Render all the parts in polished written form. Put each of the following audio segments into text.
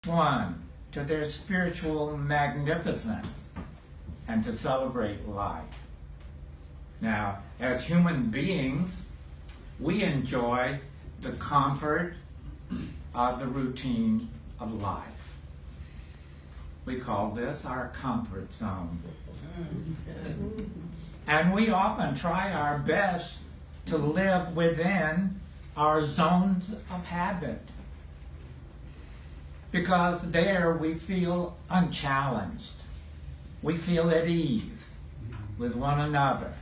one, to their spiritual magnificence and to celebrate life. Now, as human beings, we enjoy the comfort of the routine of life. We call this our comfort zone. And we often try our best to live within our zones of habit, because there we feel unchallenged. We feel at ease with one another.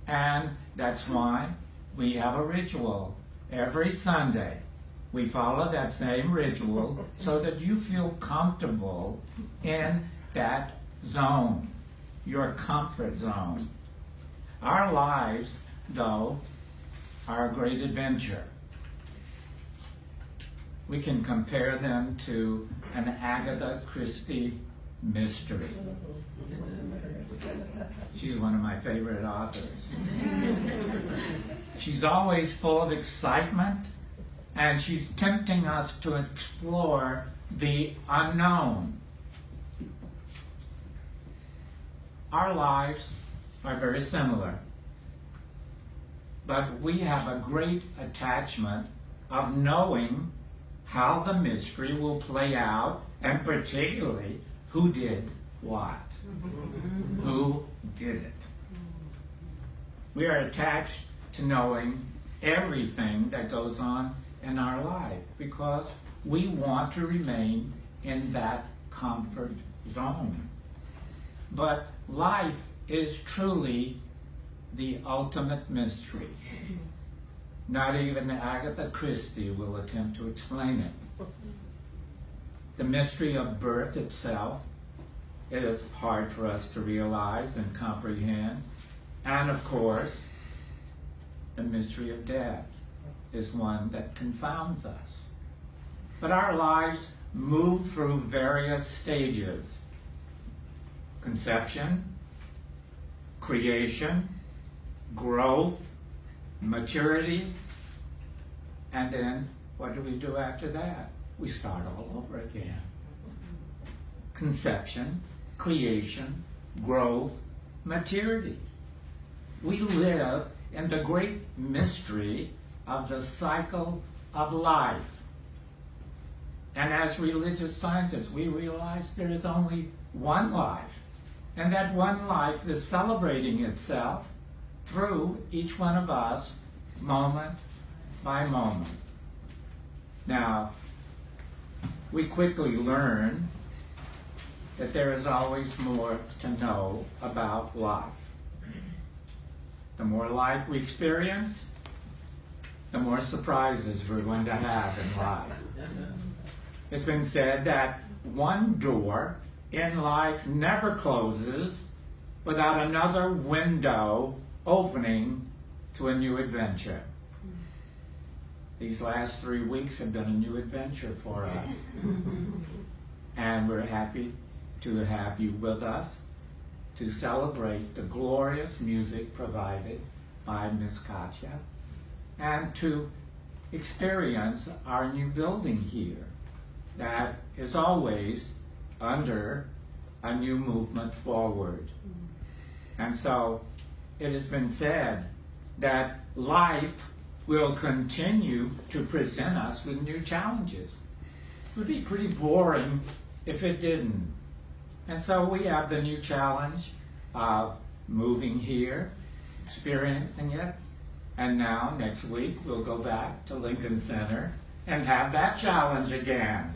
And that's why we have a ritual every Sunday. We follow that same ritual so that you feel comfortable in that zone, your comfort zone. Our lives, though, are a great adventure. We can compare them to an Agatha Christie mystery. She's one of my favorite authors. She's always full of excitement, and she's tempting us to explore the unknown. Our lives are very similar, but we have a great attachment of knowing how the mystery will play out, and particularly who did what. Who did it? We are attached to knowing everything that goes on in our life because we want to remain in that comfort zone. But life is truly the ultimate mystery. Not even Agatha Christie will attempt to explain it. The mystery of birth itself is hard for us to realize and comprehend. And of course, the mystery of death is one that confounds us. But our lives move through various stages: conception, creation, growth, maturity, and then what do we do after that? We start all over again. Conception, creation, growth, maturity. We live in the great mystery of the cycle of life. And as religious scientists, we realize there is only one life, and that one life is celebrating itself through each one of us, moment by moment. Now, we quickly learn that there is always more to know about life. The more life we experience, the more surprises we're going to have in life. It's been said that one door in life never closes without another window opening to a new adventure. These last 3 weeks have been a new adventure for us. And we're happy to have you with us to celebrate the glorious music provided by Miss Katya and to experience our new building here that is always under a new movement forward. And so it has been said that life will continue to present us with new challenges. It would be pretty boring if it didn't. And so we have the new challenge of moving here, experiencing it, and now next week we'll go back to Lincoln Center and have that challenge again.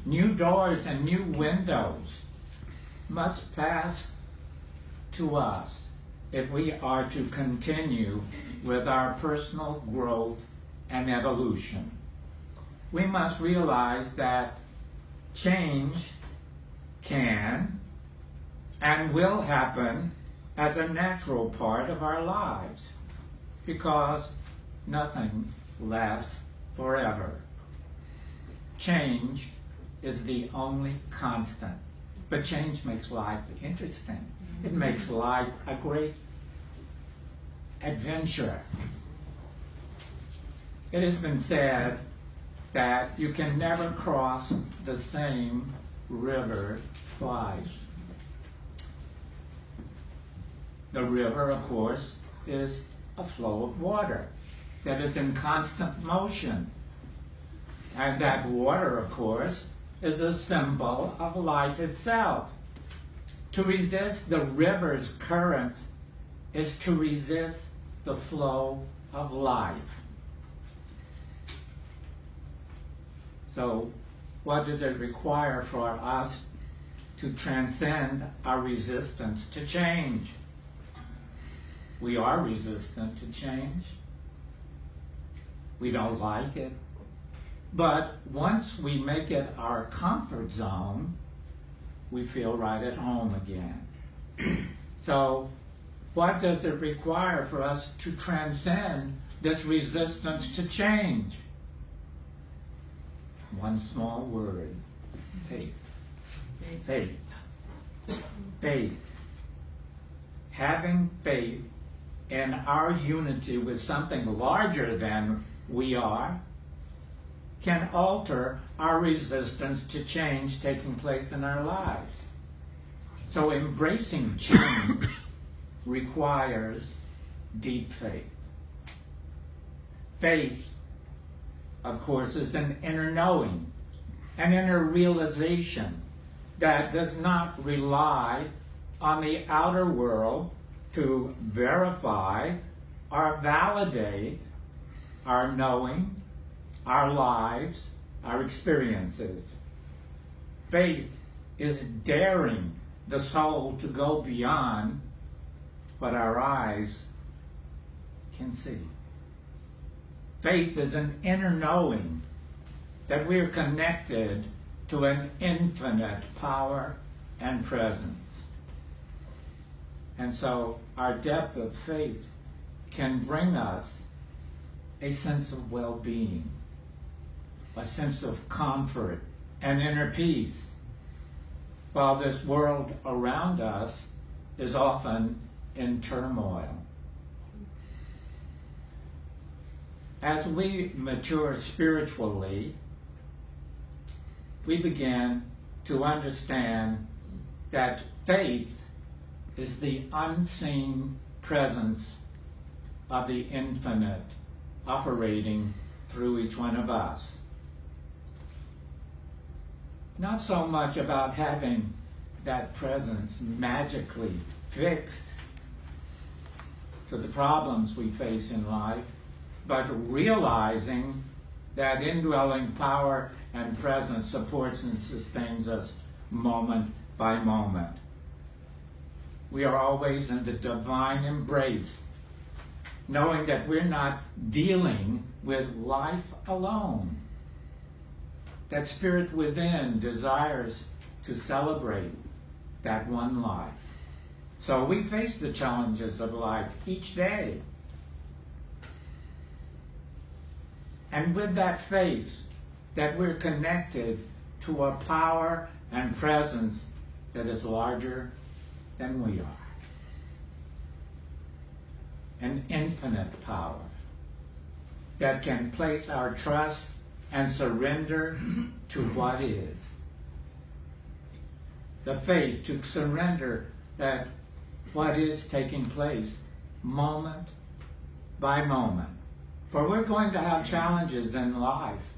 New doors and new windows must pass to us if we are to continue with our personal growth and evolution. We must realize that change can and will happen as a natural part of our lives because nothing lasts forever. Change is the only constant, but change makes life interesting. It makes life a great adventure. It has been said that you can never cross the same river twice. The river, of course, is a flow of water that is in constant motion. And that water, of course, is a symbol of life itself. To resist the river's current is to resist the flow of life. So, what does it require for us to transcend our resistance to change? We are resistant to change. We don't like it. But once we make it our comfort zone, we feel right at home again. So, what does it require for us to transcend this resistance to change? One small word: faith. Faith. Faith. Having faith in our unity with something larger than we are can alter our resistance to change taking place in our lives. So embracing change requires deep faith. Faith, of course, is an inner knowing, an inner realization that does not rely on the outer world to verify or validate our knowing, our lives, our experiences. Faith is daring the soul to go beyond what our eyes can see. Faith is an inner knowing that we're connected to an infinite power and presence. And so our depth of faith can bring us a sense of well-being, a sense of comfort and inner peace, while this world around us is often in turmoil. As we mature spiritually, we begin to understand that faith is the unseen presence of the infinite operating through each one of us. Not so much about having that presence magically fixed to the problems we face in life, but realizing that indwelling power and presence supports and sustains us moment by moment. We are always in the divine embrace, knowing that we're not dealing with life alone. That spirit within desires to celebrate that one life. So we face the challenges of life each day. And with that faith that we're connected to a power and presence that is larger than we are. An infinite power that can place our trust and surrender to what is. The faith to surrender that what is taking place moment by moment. For we're going to have challenges in life.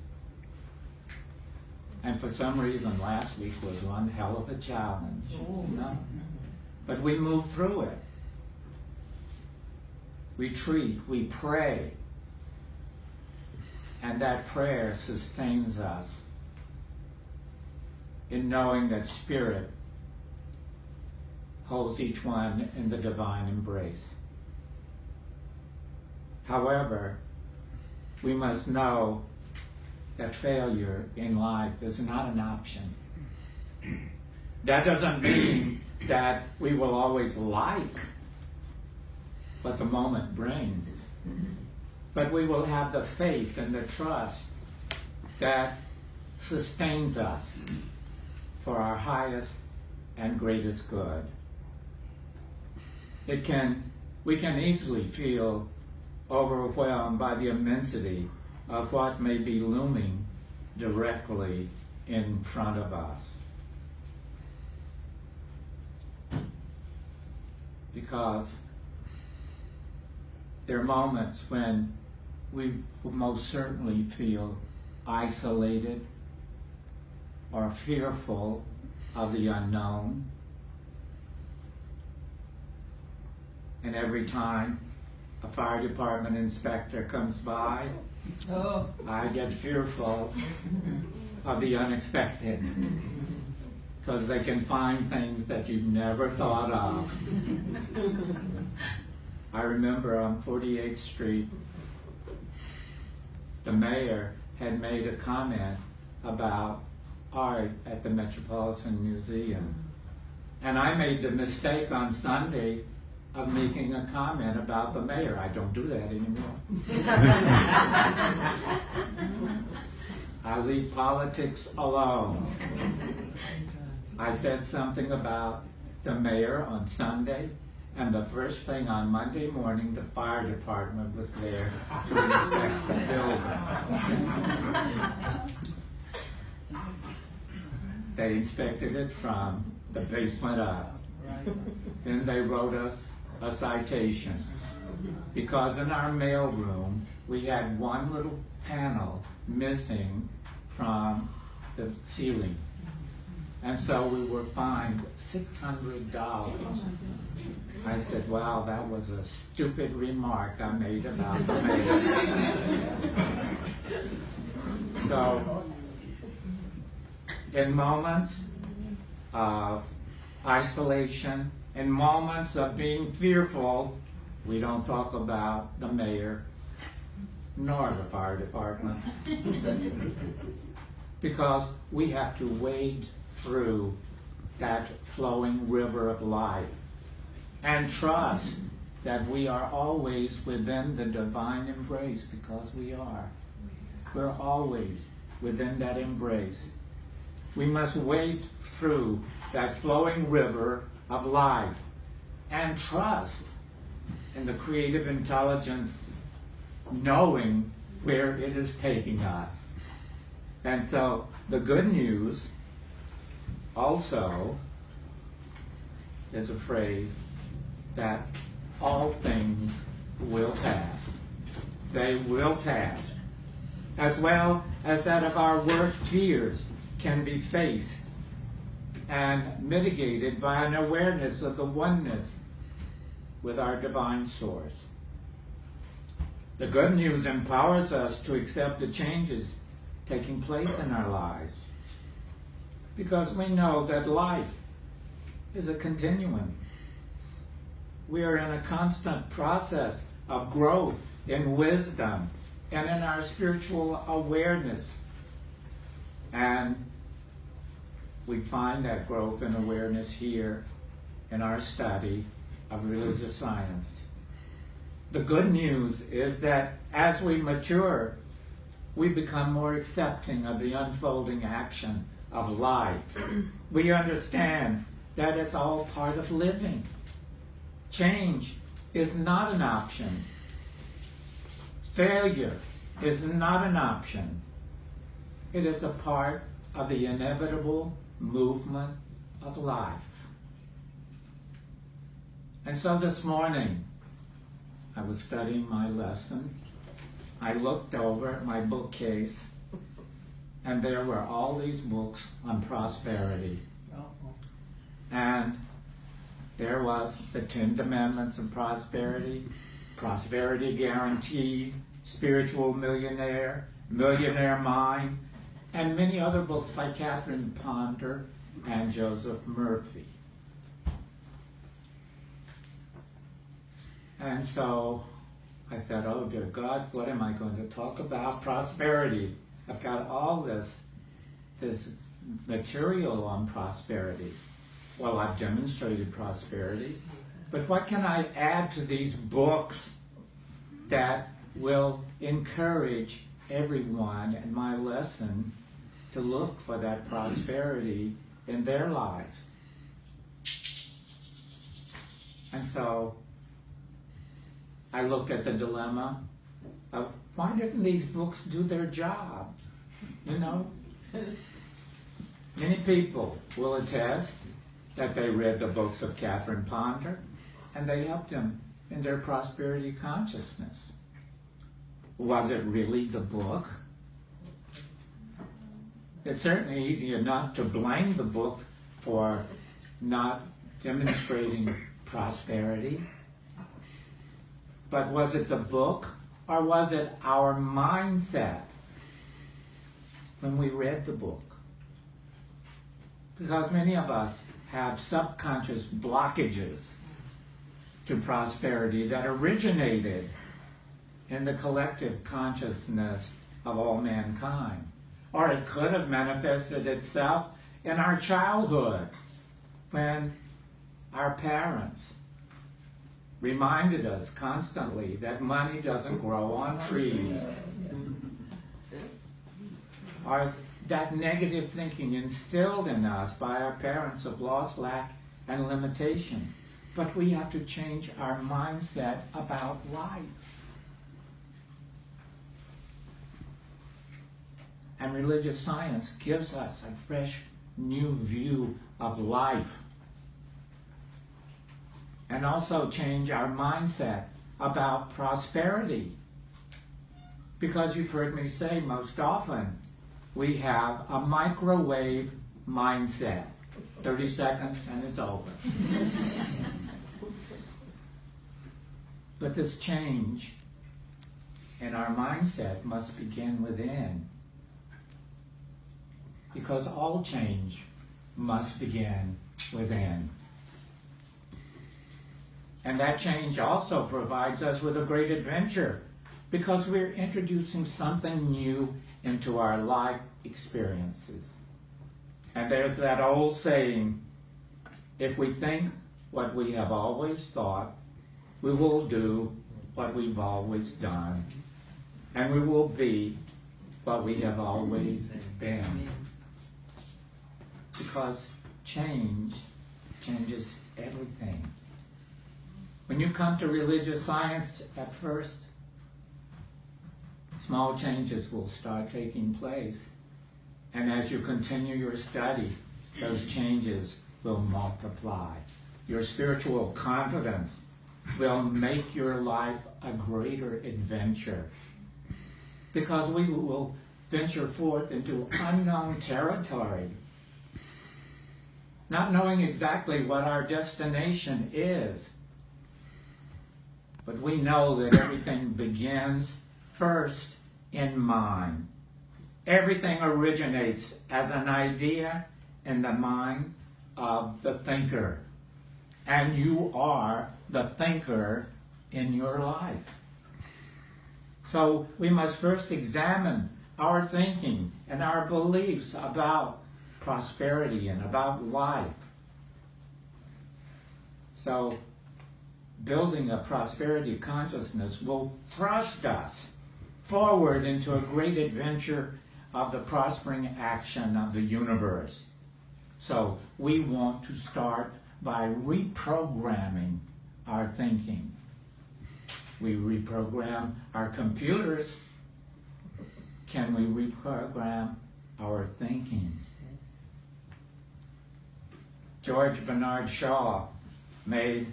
And for some reason, last week was one hell of a challenge. You know? But we move through it. We treat, we pray. And that prayer sustains us in knowing that Spirit holds each one in the divine embrace. However, we must know that failure in life is not an option. That doesn't mean that we will always like what the moment brings, but we will have the faith and the trust that sustains us for our highest and greatest good. We can easily feel overwhelmed by the immensity of what may be looming directly in front of us. Because there are moments when we will most certainly feel isolated or fearful of the unknown. And every time a fire department inspector comes by, I get fearful of the unexpected, because they can find things that you never thought of. I remember on 48th Street, the mayor had made a comment about art at the Metropolitan Museum. And I made the mistake on Sunday of making a comment about the mayor. I don't do that anymore. I leave politics alone. I said something about the mayor on Sunday, and the first thing on Monday morning, the fire department was there to inspect the building. They inspected it from the basement up. Then they wrote us a citation, because in our mail room we had one little panel missing from the ceiling, and so we were fined $600. I said, wow, that was a stupid remark I made about the mayor. So in moments of isolation, in moments of being fearful, we don't talk about the mayor nor the fire department, because we have to wade through that flowing river of life and trust that we are always within the divine embrace, because we are. We're always within that embrace. We must wade through that flowing river of life and trust in the creative intelligence, knowing where it is taking us. And so the good news also is a phrase that all things will pass. They will pass. As well as that of our worst fears can be faced and mitigated by an awareness of the oneness with our divine source. The good news empowers us to accept the changes taking place in our lives, because we know that life is a continuum. We are in a constant process of growth in wisdom and in our spiritual awareness. And we find that growth and awareness here in our study of religious science. The good news is that as we mature, we become more accepting of the unfolding action of life. We understand that it's all part of living. Change is not an option. Failure is not an option. It is a part of the inevitable movement of life. And so this morning, I was studying my lesson. I looked over at my bookcase, and there were all these books on prosperity. And there was the 10 Commandments of Prosperity, Prosperity Guaranteed, Spiritual Millionaire, Millionaire Mind, and many other books by Catherine Ponder and Joseph Murphy. And so I said, oh dear God, what am I going to talk about? Prosperity. I've got all this material on prosperity. Well, I've demonstrated prosperity, but what can I add to these books that will encourage everyone in my lesson to look for that prosperity in their lives? And so I looked at the dilemma of, why didn't these books do their job? You know? Many people will attest that they read the books of Catherine Ponder and they helped them in their prosperity consciousness. Was it really the book? It's certainly easy enough to blame the book for not demonstrating prosperity. But was it the book or was it our mindset when we read the book? Because many of us have subconscious blockages to prosperity that originated in the collective consciousness of all mankind. Or it could have manifested itself in our childhood when our parents reminded us constantly that money doesn't grow on trees. Or that negative thinking instilled in us by our parents of loss, lack, and limitation. But we have to change our mindset about life. And religious science gives us a fresh, new view of life. And also change our mindset about prosperity. Because you've heard me say most often, we have a microwave mindset. 30 seconds and it's over. But this change in our mindset must begin within. Because all change must begin within. And that change also provides us with a great adventure because we're introducing something new into our life experiences. And there's that old saying, if we think what we have always thought, we will do what we've always done, and we will be what we have always been. Because change changes everything. When you come to religious science at first, small changes will start taking place. And as you continue your study, those changes will multiply. Your spiritual confidence will make your life a greater adventure. Because we will venture forth into unknown territory, not knowing exactly what our destination is. But we know that everything begins first in mind. Everything originates as an idea in the mind of the thinker. And you are the thinker in your life. So we must first examine our thinking and our beliefs about prosperity and about life. So building a prosperity consciousness will thrust us forward into a great adventure of the prospering action of the universe. So we want to start by reprogramming our thinking. We reprogram our computers. Can we reprogram our thinking? George Bernard Shaw made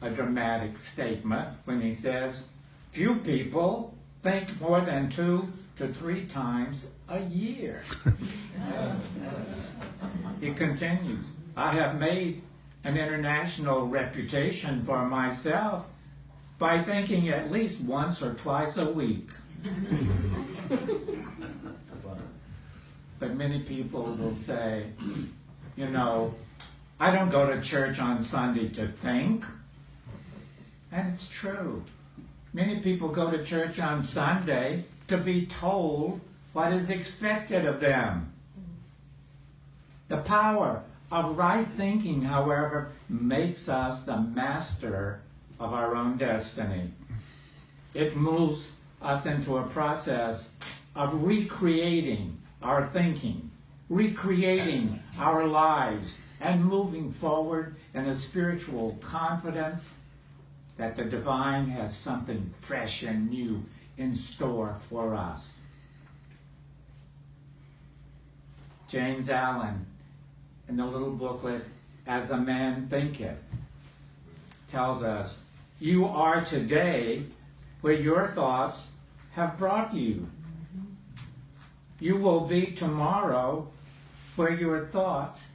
a dramatic statement when he says, few people think more than 2 to 3 times a year. He continues, I have made an international reputation for myself by thinking at least once or twice a week. But many people will say, you know, I don't go to church on Sunday to think. And it's true. Many people go to church on Sunday to be told what is expected of them. The power of right thinking, however, makes us the master of our own destiny. It moves us into a process of recreating our thinking, recreating our lives, and moving forward in a spiritual confidence that the divine has something fresh and new in store for us. James Allen, in the little booklet, As a Man Thinketh, tells us, you are today where your thoughts have brought you. You will be tomorrow where your thoughts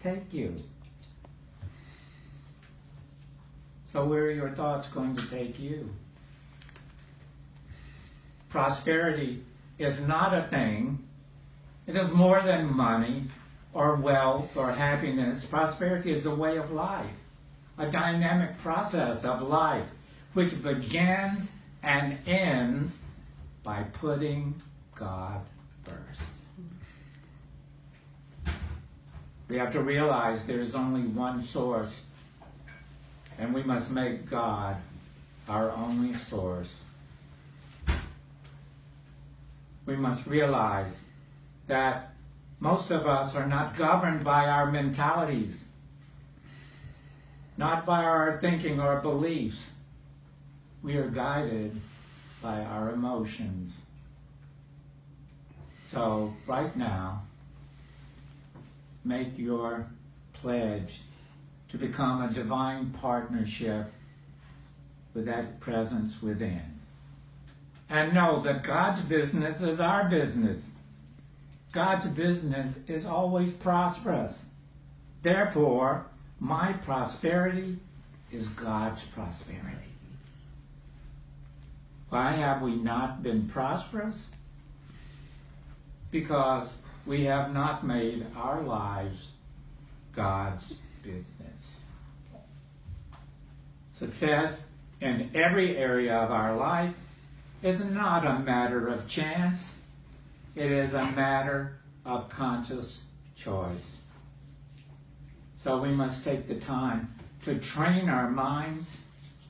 take you. So where are your thoughts going to take you? Prosperity is not a thing. It is more than money or wealth or happiness. Prosperity is a way of life, a dynamic process of life, which begins and ends by putting God first. We have to realize there is only one source, and we must make God our only source. We must realize that most of us are not governed by our mentalities, not by our thinking or beliefs. We are guided by our emotions. So right now, make your pledge to become a divine partnership with that presence within. And know that God's business is our business. God's business is always prosperous. Therefore, my prosperity is God's prosperity. Why have we not been prosperous? Because we have not made our lives God's business. Success in every area of our life is not a matter of chance. It is a matter of conscious choice. So we must take the time to train our minds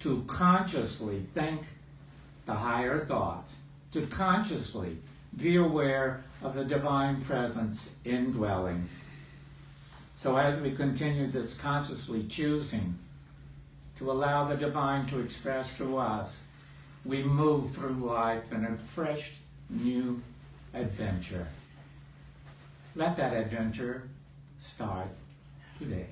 to consciously think the higher thoughts, to consciously be aware of the divine presence indwelling. So as we continue this consciously choosing to allow the divine to express through us, we move through life in a fresh, new adventure. Let that adventure start today.